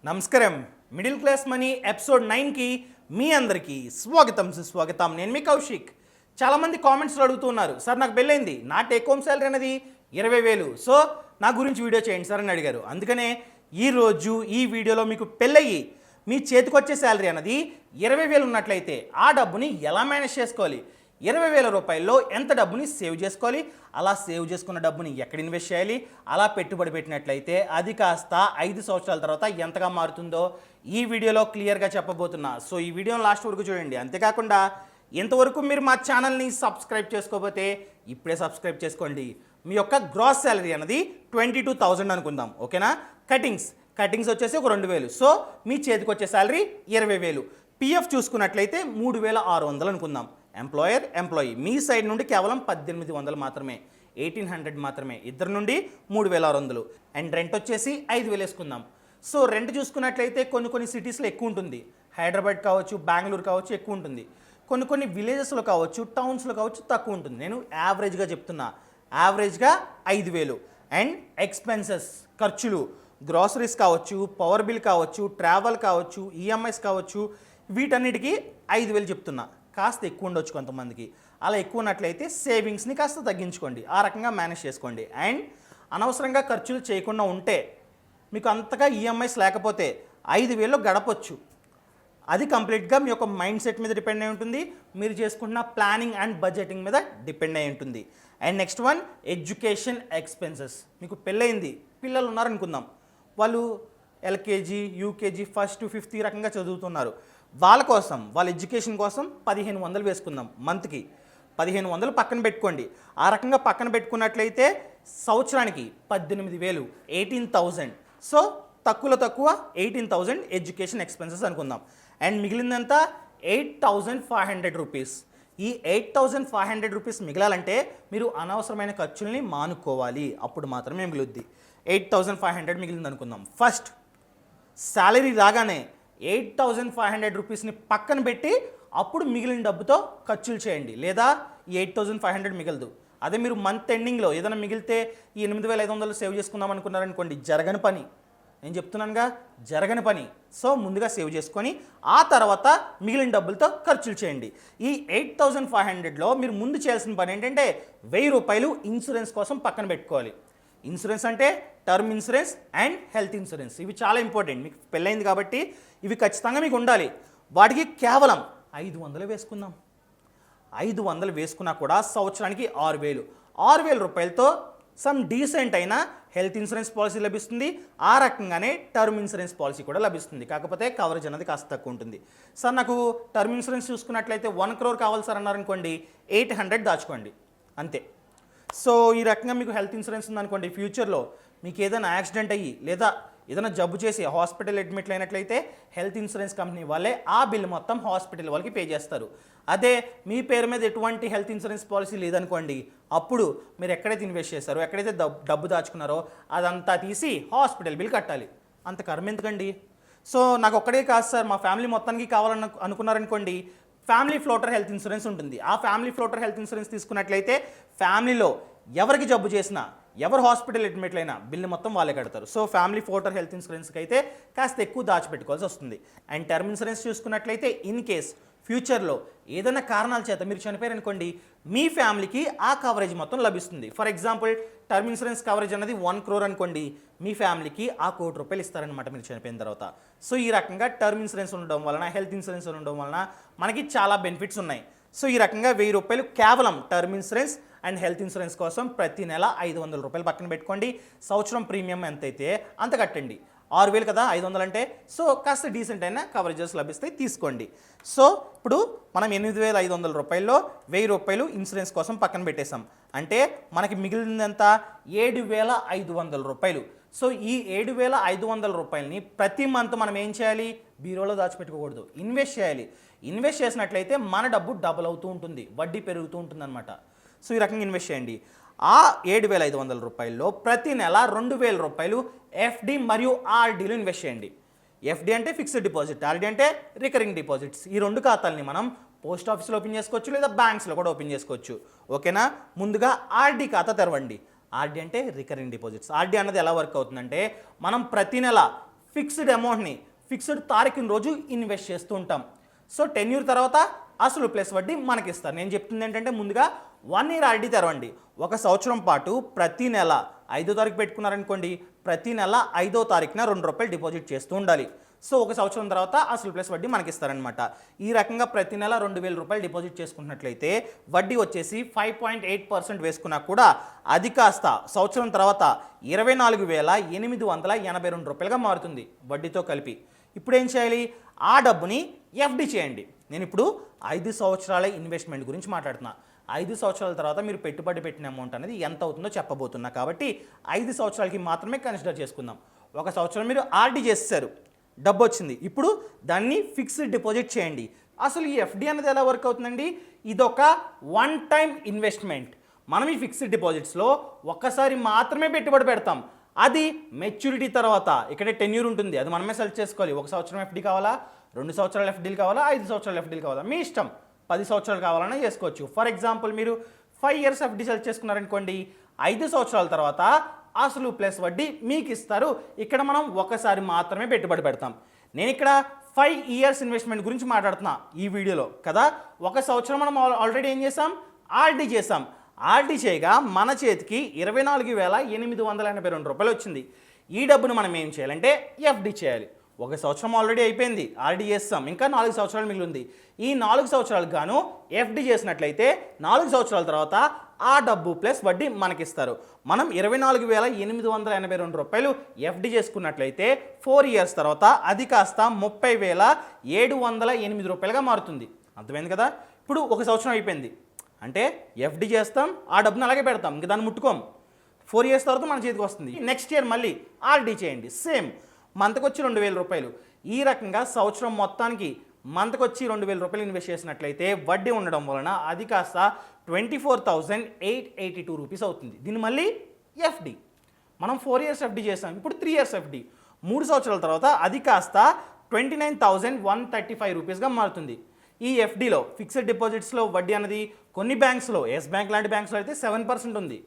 నమస్కారం. Middle class money episode 9కి మీ అందరికీ స్వాగతం సుస్వాగతం. నేను మీ కౌశిక్. చాలామంది కామెంట్స్లో అడుగుతున్నారు, సార్ నాకు పెళ్ళైంది, నా టేక్ హోమ్ శాలరీ అనేది 20,000, సో నా గురించి వీడియో చేయండి సార్ అని అడిగారు. అందుకనే ఈరోజు ఈ వీడియోలో మీకు పెళ్ళయ్యి మీ చేతికి వచ్చే శాలరీ అనేది 20,000 ఉన్నట్లయితే ఆ డబ్బుని ఎలా మేనేజ్ చేసుకోవాలి, 20,000 రూపాయల్లో ఎంత డబ్బుని సేవ్ చేసుకోవాలి, అలా సేవ్ చేసుకున్న డబ్బుని ఎక్కడ ఇన్వెస్ట్ చేయాలి, అలా పెట్టుబడి పెట్టినట్లయితే అది కాస్త 5 సంవత్సరాల తర్వాత ఎంతగా మారుతుందో ఈ వీడియోలో క్లియర్గా చెప్పబోతున్నా. సో ఈ వీడియోని లాస్ట్ వరకు చూడండి. అంతేకాకుండా ఇంతవరకు మీరు మా ఛానల్ని సబ్స్క్రైబ్ చేసుకోకపోతే ఇప్పుడే సబ్స్క్రైబ్ చేసుకోండి. మీ యొక్క గ్రాస్ శాలరీ అనేది 22,000 అనుకుందాం, ఓకేనా. కటింగ్స్ వచ్చేసి ఒక 2,000, సో మీ చేతికి వచ్చే శాలరీ 20,000. పిఎఫ్ చూసుకున్నట్లయితే 3,600 అనుకుందాం. ఎంప్లాయీ మీ సైడ్ నుండి కేవలం 1,800 మాత్రమే, 1,800 మాత్రమే. ఇద్దరు నుండి 3,600. అండ్ రెంట్ వచ్చేసి 5,000 వేసుకుందాం. సో రెంట్ చూసుకున్నట్లయితే కొన్ని సిటీస్లో ఎక్కువ ఉంటుంది. హైదరాబాద్ కావచ్చు, బెంగళూరు కావచ్చు, ఎక్కువ ఉంటుంది. కొన్ని విలేజెస్లో కావచ్చు, టౌన్స్లో కావచ్చు, తక్కువ ఉంటుంది. నేను యావరేజ్గా చెప్తున్నా, యావరేజ్గా 5,000. అండ్ ఎక్స్పెన్సెస్, ఖర్చులు, గ్రాసరీస్ కావచ్చు, పవర్ బిల్ కావచ్చు, ట్రావెల్ కావచ్చు, ఈఎంఐస్ కావచ్చు, వీటన్నిటికీ 5,000 చెప్తున్నా. కాస్త ఎక్కువ ఉండొచ్చు కొంతమందికి. అలా ఎక్కువ ఉన్నట్లయితే సేవింగ్స్ని కాస్త తగ్గించుకోండి, ఆ రకంగా మేనేజ్ చేసుకోండి. అండ్ అనవసరంగా ఖర్చులు చేయకుండా ఉంటే, మీకు అంతగా ఈఎంఐస్ లేకపోతే 5,000లో గడపొచ్చు. అది కంప్లీట్గా మీ యొక్క మైండ్ సెట్ మీద డిపెండ్ అయి ఉంటుంది, మీరు చేసుకుంటున్న ప్లానింగ్ అండ్ బడ్జెటింగ్ మీద డిపెండ్ అయి ఉంటుంది. And next one, education expenses. మీకు పెళ్ళయింది, పిల్లలు ఉన్నారనుకుందాం, వాళ్ళు ఎల్కేజీ, యూకేజీ, ఫస్ట్, ఫిఫ్త్ ఈ రకంగా చదువుతున్నారు. వాళ్ళ కోసం, వాళ్ళ ఎడ్యుకేషన్ కోసం 1,500 వేసుకుందాం. మంత్కి 1,500 పక్కన పెట్టుకోండి. ఆ రకంగా పక్కన పెట్టుకున్నట్లయితే సంవత్సరానికి 18,000, 18,000. సో తక్కువ 18,000 ఎడ్యుకేషన్ ఎక్స్పెన్సెస్ అనుకుందాం. అండ్ మిగిలిందంతా 8,500 రూపీస్. ఈ 8,500 రూపీస్ మిగలాలంటే మీరు అనవసరమైన ఖర్చుల్ని మానుకోవాలి, అప్పుడు మాత్రమే మిగులుద్ది. 8,500 మిగిలింది అనుకుందాం. ఫస్ట్ శాలరీ రాగానే 8,500 రూపీస్ని పక్కన పెట్టి అప్పుడు మిగిలిన డబ్బుతో ఖర్చులు చేయండి, లేదా ఈ 8,500 మిగలదు. అదే మీరు మంత్ ఎండింగ్లో ఏదైనా మిగిలితే ఈ 8,500 సేవ్ చేసుకుందాం అనుకున్నారనుకోండి, జరగని పని. నేను చెప్తున్నానుగా, జరగని పని. సో ముందుగా సేవ్ చేసుకొని ఆ తర్వాత మిగిలిన డబ్బులతో ఖర్చులు చేయండి. ఈ 8,500లో మీరు ముందు చేయాల్సిన పని ఏంటంటే 1,000 రూపాయలు ఇన్సూరెన్స్ కోసం పక్కన పెట్టుకోవాలి. ఇన్సూరెన్స్ అంటే term insurance and health insurance. ఇవి చాలా ఇంపార్టెంట్. మీకు పెళ్ళైంది కాబట్టి ఇవి ఖచ్చితంగా మీకు ఉండాలి. వాటికి కేవలం 500 వేసుకుందాం. 500 వేసుకున్నా కూడా సంవత్సరానికి 6,000. 6,000 రూపాయలతో సమ్ డీసెంట్ అయిన హెల్త్ ఇన్సూరెన్స్ పాలసీ లభిస్తుంది. ఆ రకంగానే టర్మ్ ఇన్సూరెన్స్ పాలసీ కూడా లభిస్తుంది. కాకపోతే కవరేజ్ అనేది కాస్త తక్కువ ఉంటుంది. సార్ నాకు టర్మ్ ఇన్సూరెన్స్ చూసుకున్నట్లయితే 1 crore కావాలి సార్ అన్నారనుకోండి, 800 దాచుకోండి, అంతే. సో ఈ రకంగా మీకు హెల్త్ ఇన్సూరెన్స్ ఉందనుకోండి, ఫ్యూచర్లో మీకు ఏదైనా యాక్సిడెంట్ అయ్యి లేదా ఏదైనా జబ్బు చేసి హాస్పిటల్ అడ్మిట్ అయినట్లయితే హెల్త్ ఇన్సూరెన్స్ కంపెనీ వాళ్ళే ఆ బిల్ మొత్తం హాస్పిటల్ వాళ్ళకి పే చేస్తారు. అదే మీ పేరు మీద ఎటువంటి హెల్త్ ఇన్సూరెన్స్ పాలసీ లేదనుకోండి, అప్పుడు మీరు ఎక్కడైతే ఇన్వెస్ట్ చేస్తారో, ఎక్కడైతే డబ్బు దాచుకున్నారో అదంతా తీసి హాస్పిటల్ బిల్ కట్టాలి. అంత కర్మ ఎందుకండి. సో నాకు ఒక్కడే కాదు సార్, మా ఫ్యామిలీ మొత్తానికి అనుకున్నారనుకోండి, ఫ్యామిలీ ఫ్లోటర్ హెల్త్ ఇన్సూరెన్స్ ఉంటుంది. ఆ ఫ్యామిలీ ఫ్లోటర్ హెల్త్ ఇన్సూరెన్స్ తీసుకున్నట్లయితే ఫ్యామిలీలో ఎవరికి జబ్బు చేసినా, ఎవరు హాస్పిటల్ అడ్మిట్లు అయినా బిల్లు మొత్తం వాళ్ళే కడతారు. సో ఫ్యామిలీ ఫ్లోటర్ హెల్త్ ఇన్సూరెన్స్కి అయితే కాస్త ఎక్కువ దాచిపెట్టుకోవాల్సి వస్తుంది. అండ్ టర్మ్ ఇన్సూరెన్స్ చూసుకున్నట్లయితే ఇన్ కేస్ ఫ్యూచర్లో ఏదైనా కారణాల చేత మీరు చనిపోయారనుకోండి, మీ ఫ్యామిలీకి ఆ కవరేజ్ మొత్తం లభిస్తుంది. For example term insurance coverage అనేది 1 crore అనుకోండి, మీ ఫ్యామిలీకి ఆ 1 కోటి రూపాయలు ఇస్తారనమాట మీరు చనిపోయిన తర్వాత. సో ఈ రకంగా టర్మ్ ఇన్సూరెన్స్ ఉండడం వలన, హెల్త్ ఇన్సూరెన్స్ ఉండడం వలన మనకి చాలా బెనిఫిట్స్ ఉన్నాయి. సో ఈ రకంగా 1,000 రూపాయలు కేవలం term insurance and health insurance కోసం ప్రతి నెల 500 రూపాయలు పక్కన పెట్టుకోండి. సంవత్సరం ప్రీమియం ఎంతైతే అంత కట్టండి. 6,000 కదా 500 అంటే, సో కాస్త డీసెంట్ అయిన కవరేజెస్ లభిస్తాయి, తీసుకోండి. సో ఇప్పుడు మనం 8,500 రూపాయల్లో 1,000 రూపాయలు ఇన్సూరెన్స్ కోసం పక్కన పెట్టేశాం. అంటే మనకి మిగిలినంత 7,500 రూపాయలు. సో ఈ 7,500 రూపాయలని ప్రతి మంత్ మనం ఏం చేయాలి, బీరోలో దాచిపెట్టుకోకూడదు, ఇన్వెస్ట్ చేయాలి. ఇన్వెస్ట్ చేసినట్లయితే మన డబ్బు డబుల్ అవుతూ ఉంటుంది, వడ్డీ పెరుగుతూ ఉంటుంది అనమాట. సో ఈ రకంగా ఇన్వెస్ట్ చేయండి. ఆ 7,500 రూపాయల్లో ప్రతి నెల 2,000 రూపాయలు ఎఫ్డి మరియు ఆర్డీలో ఇన్వెస్ట్ చేయండి. ఎఫ్డి అంటే ఫిక్స్డ్ డిపాజిట్, ఆర్డీ అంటే రికరింగ్ డిపాజిట్స్. ఈ 2 ఖాతాలని మనం పోస్ట్ ఆఫీస్లో ఓపెన్ చేసుకోవచ్చు, లేదా బ్యాంక్స్లో కూడా ఓపెన్ చేసుకోవచ్చు, ఓకేనా. ముందుగా ఆర్డీ ఖాతా తెరవండి. ఆర్డీ అంటే రికరింగ్ డిపాజిట్స్. ఆర్డీ అన్నది ఎలా వర్క్ అవుతుందంటే, మనం ప్రతి నెల ఫిక్స్డ్ అమౌంట్ని ఫిక్స్డ్ తారీఖుని రోజు ఇన్వెస్ట్ చేస్తూ ఉంటాం. సో టెన్యూర్ తర్వాత అసలు ప్లస్ వడ్డీ మనకి ఇస్తారు. నేను చెప్తుంది ఏంటంటే ముందుగా 1 ఇయర్ ఆర్డీ తెరవండి. 1 సంవత్సరం పాటు ప్రతి నెల 5వ తారీఖు పెట్టుకున్నారనుకోండి, ప్రతి నెల 5వ తారీఖున ₹2 డిపాజిట్ చేస్తూ ఉండాలి. సో 1 సంవత్సరం తర్వాత అసలు ప్లస్ వడ్డీ మనకి ఇస్తారనమాట. ఈ రకంగా ప్రతి నెల ₹2,000 డిపాజిట్ చేసుకున్నట్లయితే వడ్డీ వచ్చేసి 5.8% వేసుకున్నా కూడా అది కాస్త సంవత్సరం తర్వాత ₹24,882గా మారుతుంది వడ్డీతో కలిపి. ఇప్పుడు ఏం చేయాలి? ఆ డబ్బుని ఎఫ్డి చేయండి. నేను ఇప్పుడు 5 సంవత్సరాల ఇన్వెస్ట్మెంట్ గురించి మాట్లాడుతున్నా. 5 సంవత్సరాల తర్వాత మీరు పెట్టుబడి పెట్టిన అమౌంట్ అనేది ఎంత అవుతుందో చెప్పబోతున్నా. కాబట్టి 5 సంవత్సరాలకి మాత్రమే కన్సిడర్ చేసుకుందాం. 1 సంవత్సరం మీరు ఆర్డీ చేస్తారు, డబ్బు వచ్చింది. ఇప్పుడు దాన్ని ఫిక్స్డ్ డిపాజిట్ చేయండి. అసలు ఈ ఎఫ్డి అనేది ఎలా వర్క్ అవుతుందండి? ఇదొక వన్ టైం ఇన్వెస్ట్మెంట్. మనం ఈ ఫిక్స్డ్ డిపాజిట్స్లో ఒక్కసారి మాత్రమే పెట్టుబడి పెడతాం. అది మెచ్యూరిటీ తర్వాత ఇక్కడే టెన్యూర్ ఉంటుంది, అది మనమే సెలెక్ట్ చేసుకోవాలి. 1 సంవత్సరం ఎఫ్డి కావాలా, 2 సంవత్సరాల ఎఫ్డీలు కావాలా, 5 సంవత్సరాల ఎఫ్డీలు కావాలా, మీ ఇష్టం. 10 సంవత్సరాలు కావాలన్నా చేసుకోవచ్చు. ఫర్ ఎగ్జాంపుల్ మీరు 5 ఇయర్స్ ఎఫ్డి సెలెక్ట్ చేసుకున్నారనుకోండి, 5 సంవత్సరాల తర్వాత అసలు ప్లస్ వడ్డీ మీకు ఇస్తారు. ఇక్కడ మనం ఒకసారి మాత్రమే పెట్టుబడి పెడతాం. నేను ఇక్కడ 5 ఇయర్స్ ఇన్వెస్ట్మెంట్ గురించి మాట్లాడుతున్నా ఈ వీడియోలో కదా. 1 సంవత్సరం మనం ఆల్రెడీ ఏం చేసాం? ఆర్డీ చేసాం. ఆర్డీ చేయగా మన చేతికి ₹24,882 వచ్చింది. ఈ డబ్బును మనం ఏం చేయాలంటే ఎఫ్డి చేయాలి. 1 సంవత్సరం ఆల్రెడీ అయిపోయింది, ఆర్డీ చేస్తాం, ఇంకా 4 సంవత్సరాలు మిగిలింది. ఈ 4 సంవత్సరాలకు గాను ఎఫ్డి చేసినట్లయితే 4 సంవత్సరాల తర్వాత ఆ డబ్బు ప్లస్ వడ్డీ మనకిస్తారు. మనం ₹24,882 ఎఫ్డి చేసుకున్నట్లయితే 4 ఇయర్స్ తర్వాత అది కాస్త ₹30,708గా మారుతుంది. అర్థమైంది కదా? ఇప్పుడు 1 సంవత్సరం అయిపోయింది అంటే ఎఫ్డి చేస్తాం, ఆ డబ్బును అలాగే పెడతాం, ఇంక దాన్ని ముట్టుకోం. 4 ఇయర్స్ తర్వాత మన చేతికి వస్తుంది. నెక్స్ట్ ఇయర్ మళ్ళీ ఆర్డీ చేయండి, సేమ్ మంత్కి వచ్చి ₹2,000. ఈ రకంగా సంవత్సరం మొత్తానికి మంత్కి వచ్చి ₹2,000 ఇన్వెస్ట్ చేసినట్లయితే వడ్డీ ఉండడం వలన అది కాస్త ₹24,882 అవుతుంది. దీన్ని మళ్ళీ ఎఫ్డి. మనం 4 ఇయర్స్ ఎఫ్డి చేసాం, ఇప్పుడు 3 ఇయర్స్ ఎఫ్డి. 3 సంవత్సరాల తర్వాత అది కాస్త ₹29,135గా మారుతుంది. ఈ ఎఫ్డిలో ఫిక్స్డ్ డిపాజిట్స్లో వడ్డీ అనేది కొన్ని బ్యాంక్స్లో, ఎస్ బ్యాంక్ లాంటి బ్యాంక్స్లో అయితే 7% ఉంది,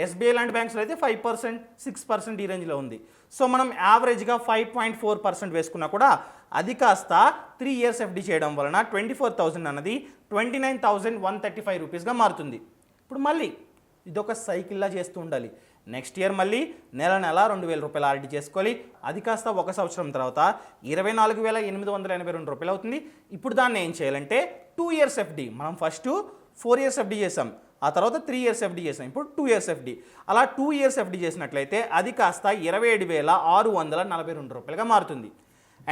ఎస్బీఐ లాంటి బ్యాంక్స్లో అయితే 5%, 6% ఈ రేంజ్లో ఉంది. సో మనం యావరేజ్గా 5.4% వేసుకున్నా కూడా అది కాస్త 3 ఇయర్స్ ఎఫ్డి చేయడం వలన 24,000 అన్నది ₹29,135గా మారుతుంది. ఇప్పుడు మళ్ళీ ఇదొక సైకిల్లా చేస్తూ ఉండాలి. నెక్స్ట్ ఇయర్ మళ్ళీ నెల నెల ₹2,000 ఆర్డీ చేసుకోవాలి. అది కాస్త 1 సంవత్సరం తర్వాత ₹24,882 అవుతుంది. ఇప్పుడు దాన్ని ఏం చేయాలంటే 2 ఇయర్స్ ఎఫ్డి. మనం ఫస్ట్ 4 ఇయర్స్ ఎఫ్డి చేసాం, ఆ తర్వాత 3 ఇయర్స్ ఎఫ్డి చేసాం, ఇప్పుడు 2 ఇయర్స్ ఎఫ్డి. అలా 2 ఇయర్స్ ఎఫ్డి చేసినట్లయితే అది కాస్త ₹27,642గా మారుతుంది.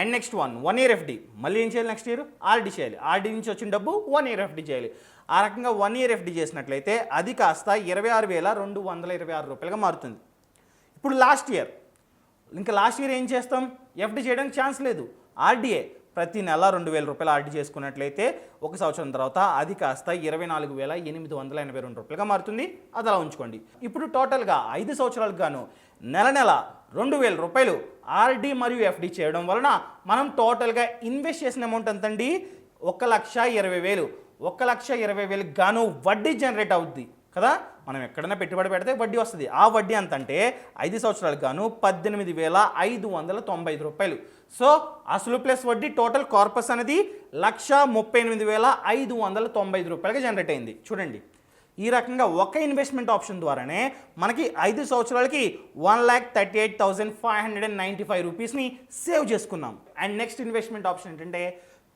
And next 1 year FD. మళ్ళీ ఏం చేయాలి? నెక్స్ట్ ఇయర్ ఆర్డీ చేయాలి. ఆర్డీ నుంచి వచ్చిన డబ్బు 1 ఇయర్ ఎఫ్డి చేయాలి. ఆ రకంగా 1 ఇయర్ ఎఫ్డి చేసినట్లయితే అది కాస్త ₹26,226గా మారుతుంది. ఇప్పుడు లాస్ట్ ఇయర్, ఇంకా లాస్ట్ ఇయర్ ఏం చేస్తాం? ఎఫ్డి చేయడానికి ఛాన్స్ లేదు, ఆర్డీఏ. ప్రతి నెల ₹2,000 ఆర్డీ చేసుకున్నట్లయితే 1 సంవత్సరం తర్వాత అది కాస్త ₹24,882గా మారుతుంది. అది అలా ఉంచుకోండి. ఇప్పుడు టోటల్గా 5 సంవత్సరాలకు గాను నెల నెల ₹2,000 ఆర్డీ మరియు ఎఫ్డి చేయడం వలన మనం టోటల్గా ఇన్వెస్ట్ చేసిన అమౌంట్ ఎంతండి? 1,20,000. 1,20,000 గాను వడ్డీ జనరేట్ అవుద్ది కదా. మనం ఎక్కడైనా పెట్టుబడి పెడితే వడ్డీ వస్తుంది. ఆ వడ్డీ అంతంటే 5 సంవత్సరాలకు గాను ₹18,595. సో అసలు ప్లస్ వడ్డీ టోటల్ కార్పస్ అనేది ₹138,595గా జనరేట్ అయింది. చూడండి, ఈ రకంగా ఒక ఇన్వెస్ట్మెంట్ ఆప్షన్ ద్వారానే మనకి 5 సంవత్సరాలకి ₹1,38,595ని సేవ్ చేసుకున్నాం. అండ్ నెక్స్ట్ ఇన్వెస్ట్మెంట్ ఆప్షన్ ఏంటంటే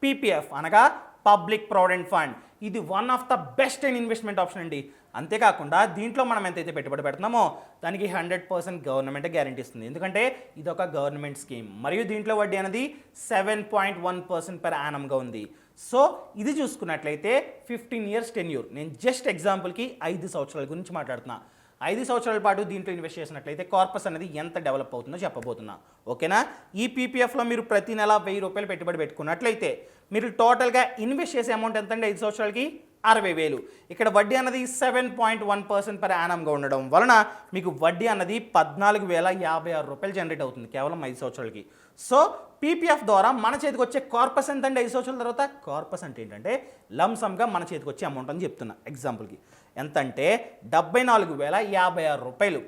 పీపీఎఫ్ అనగా పబ్లిక్ ప్రావిడెంట్ ఫండ్. ఇది one of the best and investment option అండి. అంతేకాకుండా దీంట్లో మనం ఎంతైతే పెట్టుబడి పెడుతున్నామో దానికి 100% గవర్నమెంటే గ్యారెంటీ ఇస్తుంది. ఎందుకంటే ఇది ఒక గవర్నమెంట్ స్కీమ్ మరియు దీంట్లో వడ్డీ అనేది 7.1% per annumగా ఉంది. సో ఇది చూసుకున్నట్లయితే 15 ఇయర్స్ టెన్యూర్. నేను జస్ట్ ఎగ్జాంపుల్కి 5 సంవత్సరాల గురించి మాట్లాడుతున్నా. 5 సంవత్సరాల పాటు దీంట్లో ఇన్వెస్ట్ చేసినట్లయితే కార్పస్ అనేది ఎంత డెవలప్ అవుతుందో చెప్పబోతున్నా. ఓకేనా? ఈ పీపీఎఫ్లో మీరు ప్రతి నెల ₹1,000 పెట్టుబడి పెట్టుకున్నట్లయితే మీరు టోటల్గా ఇన్వెస్ట్ చేసే అమౌంట్ ఎంత అండి? 5 సంవత్సరాలకి 60,000. ఇక్కడ వడ్డీ అన్నది 7.1% per annumగా ఉండడం వలన మీకు వడ్డీ అన్నది ₹14,056 జనరేట్ అవుతుంది కేవలం 5 సంవత్సరాలకి. సో పీపీఎఫ్ ద్వారా మన చేతికి వచ్చే కార్పస్ ఎంత అండి 5 సంవత్సరాల తర్వాత? కార్పస్ అంటే ఏంటంటే లంసమ్గా మన చేతికి వచ్చే అమౌంట్ అని చెప్తున్నా. ఎగ్జాంపుల్కి ఎంత అంటే ₹74,056.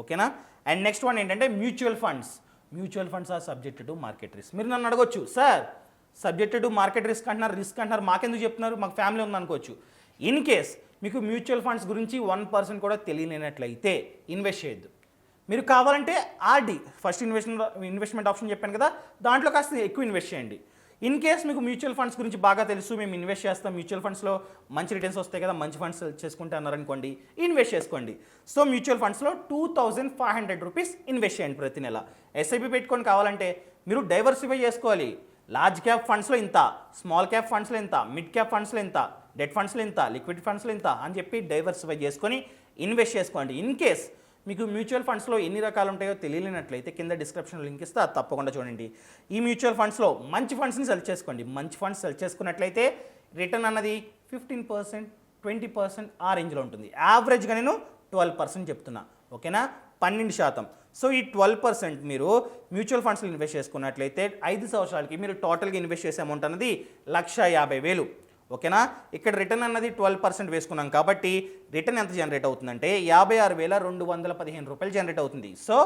ఓకేనా? అండ్ నెక్స్ట్ వన్ ఏంటంటే mutual funds. Mutual funds are subjected to market risk. మీరు నన్ను అడగొచ్చు, sir subjected to market risk అంటున్నారు మాకెందుకు చెప్తున్నారు, మాకు ఫ్యామిలీ ఉంది అనుకోవచ్చు. ఇన్ కేస్ మీకు మ్యూచువల్ ఫండ్స్ గురించి 1% కూడా తెలియనట్లయితే ఇన్వెస్ట్ చేయొద్దు. మీరు కావాలంటే ఆర్డి ఫస్ట్ ఇన్వెస్ట్మెంట్ ఆప్షన్ చెప్పాను కదా, దాంట్లో కాస్త ఎక్కువ ఇన్వెస్ట్ చేయండి. ఇన్ కేస్ మీకు మ్యూచువల్ ఫండ్స్ గురించి బాగా తెలుసు, మేము ఇన్వెస్ట్ చేస్తాం, మ్యూచువల్ ఫండ్స్లో మంచి రిటర్న్స్ వస్తాయి కదా, మంచి ఫండ్స్ చేసుకుంటే అన్నారనుకోండి, ఇన్వెస్ట్ చేసుకోండి. సో మ్యూచువల్ ఫండ్స్లో 2500 రూపీస్ ఇన్వెస్ట్ చేయండి ప్రతి నెల. ఎస్ఐపి పెట్టుకొని కావాలంటే మీరు డైవర్సిఫై చేసుకోవాలి. లార్జ్ క్యాప్ ఫండ్స్లో ఇంత, స్మాల్ క్యాప్ ఫండ్స్లో ఇంత, మిడ్ క్యాప్ ఫండ్స్లో ఇంత, డెట్ ఫండ్స్లో ఇంత, లిక్విడ్ ఫండ్స్లో ఇంత అని చెప్పి డైవర్సిఫై చేసుకొని ఇన్వెస్ట్ చేసుకోండి. ఇన్ కేస్ మీకు మ్యూచువల్ ఫండ్స్లో ఎన్ని రకాలు ఉంటాయో తెలియనట్లయితే కింద డిస్క్రిప్షన్లో లింక్ ఇస్తే అది తప్పకుండా చూడండి. ఈ మ్యూచువల్ ఫండ్స్లో మంచి ఫండ్స్ని సెలెక్ట్ చేసుకోండి. మంచి ఫండ్స్ సెలెక్ట్ చేసుకున్నట్లయితే రిటర్న్ అన్నది 15%, 20% ఆ రేంజ్లో ఉంటుంది. యావరేజ్గా నేను 12% చెప్తున్నా, ఓకేనా, 12%. సో ఈ 12% మీరు మ్యూచువల్ ఫండ్స్లో ఇన్వెస్ట్ చేసుకున్నట్లయితే 5 సంవత్సరాలకి మీరు టోటల్గా ఇన్వెస్ట్ చేసే అమౌంట్ అన్నది 1,50,000, ఓకేనా. ఇక్కడ రిటర్న్ అన్నది 12% వేసుకున్నాం కాబట్టి రిటర్న్ ఎంత జనరేట్ అవుతుందంటే 56,215 రూపాయలు జనరేట్ అవుతుంది. సో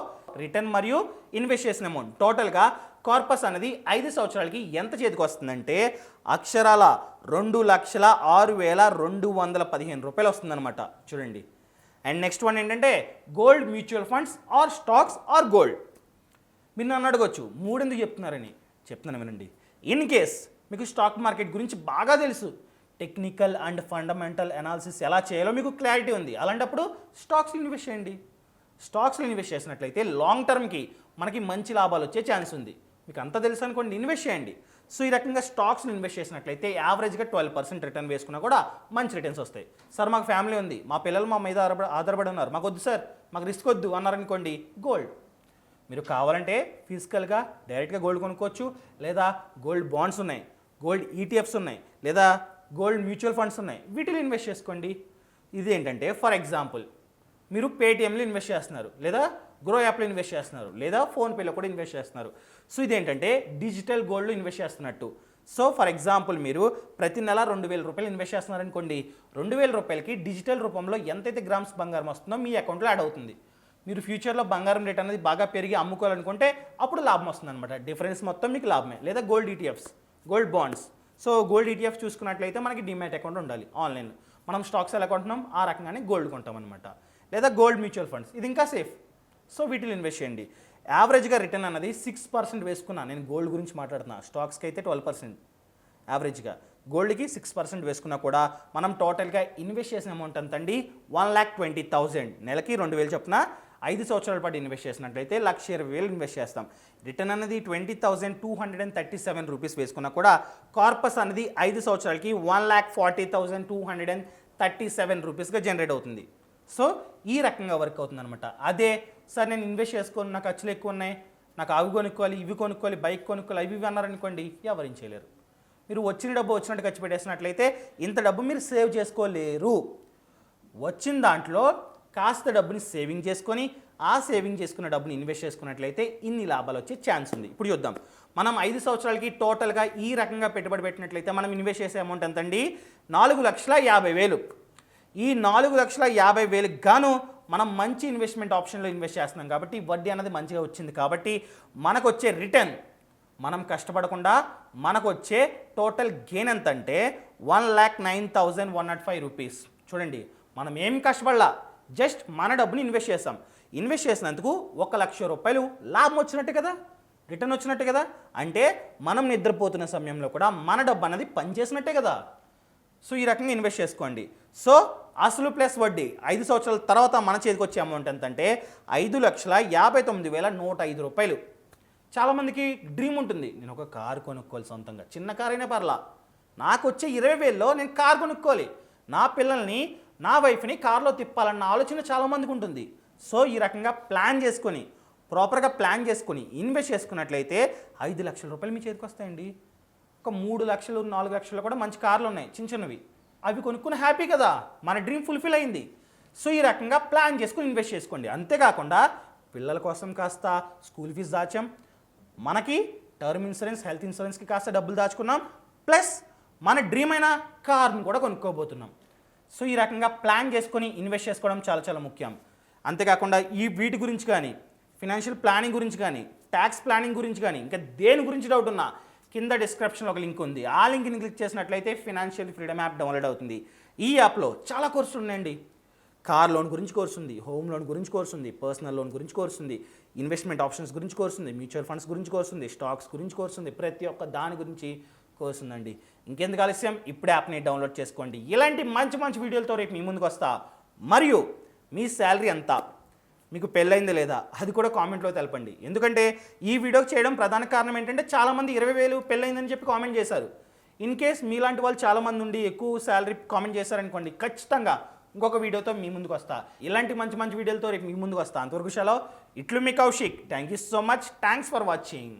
రిటర్న్ మరియు ఇన్వెస్ట్ చేసిన అమౌంట్ టోటల్గా కార్పస్ అనేది 5 సంవత్సరాలకి ఎంత చేతికి వస్తుందంటే అక్షరాల 2,06,215 రూపాయలు వస్తుందన్నమాట. చూడండి. అండ్ నెక్స్ట్ వన్ ఏంటంటే gold mutual funds or stocks or gold. మీరు నన్ను అడగొచ్చు 3 ఎందుకు చెప్తున్నారని, చెప్తున్నాను వినండి. ఇన్ కేస్ మీకు స్టాక్ మార్కెట్ గురించి బాగా తెలుసు, టెక్నికల్ అండ్ ఫండమెంటల్ అనాలిసిస్ ఎలా చేయాలో మీకు క్లారిటీ ఉంది, అలాంటప్పుడు స్టాక్స్లో ఇన్వెస్ట్ చేయండి. స్టాక్స్లో ఇన్వెస్ట్ చేసినట్లయితే లాంగ్ టర్మ్కి మనకి మంచి లాభాలు వచ్చే ఛాన్స్ ఉంది. మీకు అంతా తెలుసు అనుకోండి, ఇన్వెస్ట్ చేయండి. సో ఈ రకంగా స్టాక్స్లో ఇన్వెస్ట్ చేసినట్లయితే యావరేజ్గా 12% రిటర్న్ వేసుకున్నా కూడా మంచి రిటర్న్స్ వస్తాయి. సార్ మాకు ఫ్యామిలీ ఉంది, మా పిల్లలు మా మీద ఆధారపడి ఉన్నారు, మాకు వద్దు సార్, మాకు రిస్క్ వద్దు అన్నారనుకోండి, గోల్డ్. మీరు కావాలంటే ఫిజికల్గా డైరెక్ట్గా గోల్డ్ కొనుక్కోవచ్చు, లేదా గోల్డ్ బాండ్స్ ఉన్నాయి, గోల్డ్ ఈటీఎఫ్స్ ఉన్నాయి, లేదా గోల్డ్ మ్యూచువల్ ఫండ్స్ ఉన్నాయి, వీటిలో ఇన్వెస్ట్ చేసుకోండి. ఇది ఏంటంటే ఫర్ ఎగ్జాంపుల్ మీరు పేటిఎంలో ఇన్వెస్ట్ చేస్తున్నారు, లేదా గ్రో యాప్లో ఇన్వెస్ట్ చేస్తున్నారు, లేదా ఫోన్పేలో కూడా ఇన్వెస్ట్ చేస్తున్నారు. సో ఇదేంటంటే డిజిటల్ గోల్డ్లో ఇన్వెస్ట్ చేస్తున్నట్టు. సో ఫర్ ఎగ్జాంపుల్ మీరు ప్రతి నెల 2,000 రూపాయలు ఇన్వెస్ట్ చేస్తున్నారనుకోండి, 2,000 రూపాయలకి డిజిటల్ రూపంలో ఎంతైతే గ్రామ్స్ బంగారం వస్తుందో మీ అకౌంట్లో యాడ్ అవుతుంది. మీరు ఫ్యూచర్లో బంగారం రేట్ అనేది బాగా పెరిగి అమ్ముకోవాలనుకుంటే అప్పుడు లాభం వస్తుంది అనమాట. డిఫరెన్స్ మొత్తం మీకు లాభమే. లేదా gold ETFs, gold bonds. So gold ETF చూసుకున్నట్లయితే మనకి డిమాట్ అకౌంట్ ఉండాలి ఆన్లైన్. మనం స్టాక్స్ ఎలా కొంటున్నాం ఆ రకంగానే గోల్డ్ కొంటాం అనమాట. లేదా గోల్డ్ మ్యూచువల్ ఫండ్స్, ఇది ఇంకా సేఫ్. సో వీటిలో ఇన్వెస్ట్ చేయండి. యావరేజ్గా రిటర్న్ అన్నది 6% వేసుకున్నా. నేను గోల్డ్ గురించి మాట్లాడుతున్నా, స్టాక్స్కి అయితే 12%, యావరేజ్గా గోల్డ్కి 6% వేసుకున్నా కూడా మనం టోటల్గా ఇన్వెస్ట్ చేసిన అమౌంట్ అంతండి 1,20,000. నెలకి 2,000 చొప్పున 5 సంవత్సరాల పాటు ఇన్వెస్ట్ చేసినట్లయితే 1,20,000 ఇన్వెస్ట్ చేస్తాం. రిటర్న్ అనేది 20,237 రూపీస్ వేసుకున్నా కూడా కార్పస్ అనేది 5 సంవత్సరాలకి 1,40,237 రూపీస్గా జనరేట్ అవుతుంది. సో ఈ రకంగా వర్క్ అవుతుంది అనమాట. అదే సార్ నేను ఇన్వెస్ట్ చేసుకోను, నాకు ఖర్చులు ఎక్కువ ఉన్నాయి, నాకు అవి కొనుక్కోవాలి, ఇవి కొనుక్కోవాలి, బైక్ కొనుక్కోవాలి, ఇవి అన్నారనుకోండి, ఎవరేం చేయలేరు. మీరు వచ్చిన డబ్బు వచ్చినట్టు ఖర్చు పెట్టేసినట్లయితే ఇంత డబ్బు మీరు సేవ్ చేసుకోలేరు. వచ్చిన దాంట్లో కాస్త డబ్బుని సేవింగ్ చేసుకొని ఆ సేవింగ్ చేసుకున్న డబ్బుని ఇన్వెస్ట్ చేసుకున్నట్లయితే ఇన్ని లాభాలు వచ్చే ఛాన్స్ ఉంది. ఇప్పుడు చూద్దాం. మనం 5 సంవత్సరాలకి టోటల్గా ఈ రకంగా పెట్టుబడి పెట్టినట్లయితే మనం ఇన్వెస్ట్ చేసే అమౌంట్ ఎంతండి 4,50,000. ఈ 4,50,000 గాను మనం మంచి ఇన్వెస్ట్మెంట్ ఆప్షన్లో ఇన్వెస్ట్ చేస్తున్నాం కాబట్టి వడ్డీ అనేది మంచిగా వచ్చింది కాబట్టి మనకు వచ్చే రిటర్న్, మనం కష్టపడకుండా మనకు వచ్చే టోటల్ గెయిన్ ఎంత అంటే 1,09,105 రూపీస్. చూడండి, మనం ఏం కష్టపడలా, జస్ట్ మన డబ్బుని ఇన్వెస్ట్ చేస్తాం. ఇన్వెస్ట్ చేసినందుకు 1,00,000 రూపాయలు లాభం వచ్చినట్టే కదా, రిటర్న్ వచ్చినట్టే కదా. అంటే మనం నిద్రపోతున్న సమయంలో కూడా మన డబ్బు అన్నది పనిచేసినట్టే కదా. సో ఈ రకంగా ఇన్వెస్ట్ చేసుకోండి. సో అసలు ప్లస్ వడ్డీ 5 సంవత్సరాల తర్వాత మన చేతికి వచ్చే అమౌంట్ ఎంత అంటే 5,59,105 రూపాయలు. చాలామందికి డ్రీమ్ ఉంటుంది, నేను ఒక కారు కొనుక్కోవాలి సొంతంగా, చిన్న కార్ అయినా పర్లా, నాకు వచ్చే 20,000లో నేను కారు కొనుక్కోవాలి, నా పిల్లల్ని నా వైఫ్ని కార్లో తిప్పాలన్న ఆలోచన చాలామందికి ఉంటుంది. సో ఈ రకంగా ప్లాన్ చేసుకొని ప్రాపర్గా ప్లాన్ చేసుకొని ఇన్వెస్ట్ చేసుకున్నట్లయితే 5 లక్షల రూపాయలు మీ చేతికి వస్తాయండి. ఒక 3 లక్షలు 4 లక్షలు కూడా మంచి కార్లు ఉన్నాయి చిన్న చిన్నవి, అవి కొనుక్కుని హ్యాపీ కదా, మన డ్రీమ్ ఫుల్ఫిల్ అయింది. సో ఈ రకంగా ప్లాన్ చేసుకుని ఇన్వెస్ట్ చేసుకోండి. అంతేకాకుండా పిల్లల కోసం కాస్త స్కూల్ ఫీజు దాచాం, మనకి టర్మ్ ఇన్సూరెన్స్ హెల్త్ ఇన్సూరెన్స్కి కాస్త డబ్బులు దాచుకున్నాం, ప్లస్ మన డ్రీమ్ అయిన కార్ని కూడా కొనుక్కోబోతున్నాం. సో ఈ రకంగా ప్లాన్ చేసుకొని ఇన్వెస్ట్ చేసుకోవడం చాలా చాలా ముఖ్యం. అంతేకాకుండా ఈ వీటి గురించి కానీ ఫినాన్షియల్ ప్లానింగ్ గురించి కానీ ట్యాక్స్ ప్లానింగ్ గురించి కానీ ఇంకా దేని గురించి డౌట్ ఉన్నా కింద డిస్క్రిప్షన్లో ఒక లింక్ ఉంది. ఆ లింక్ని క్లిక్ చేసినట్లయితే ఫినాన్షియల్ ఫ్రీడమ్ యాప్ డౌన్లోడ్ అవుతుంది. ఈ యాప్లో చాలా కోర్సులు ఉన్నాయండి. కార్ లోన్ గురించి కోర్సు ఉంది, హోమ్ లోన్ గురించి కోర్సు ఉంది, పర్సనల్ లోన్ గురించి కోర్సు ఉంది, ఇన్వెస్ట్మెంట్ ఆప్షన్స్ గురించి కోర్సు ఉంది, మ్యూచువల్ ఫండ్స్ గురించి కోర్సు ఉంది, స్టాక్స్ గురించి కోర్సు ఉంది, ప్రతి ఒక్క దాని గురించి కోర్సు ఉందండి. ఇంకెందుకు ఆలస్యం, ఇప్పుడే యాప్ని డౌన్లోడ్ చేసుకోండి. ఇలాంటి మంచి మంచి వీడియోలతో రేపు మీ ముందుకు వస్తా. మరియు మీ శాలరీ ఎంత, మీకు పెళ్ళైంది లేదా అది కూడా కామెంట్లో తెలపండి. ఎందుకంటే ఈ వీడియోకి చేయడం ప్రధాన కారణం ఏంటంటే చాలామంది 20,000 పెళ్ళైందని చెప్పి కామెంట్ చేశారు. ఇన్ కేస్ మీలాంటి వాళ్ళు చాలామంది ఉండి ఎక్కువ శాలరీ కామెంట్ చేశారనుకోండి, ఖచ్చితంగా ఇంకొక వీడియోతో మీ ముందుకు వస్తా. ఇలాంటి మంచి మంచి వీడియోలతో రేపు మీ ముందుకు వస్తా. అంతవరకు సెలవు. ఇట్లు మీ Kaushik. Thank you so much. Thanks for watching.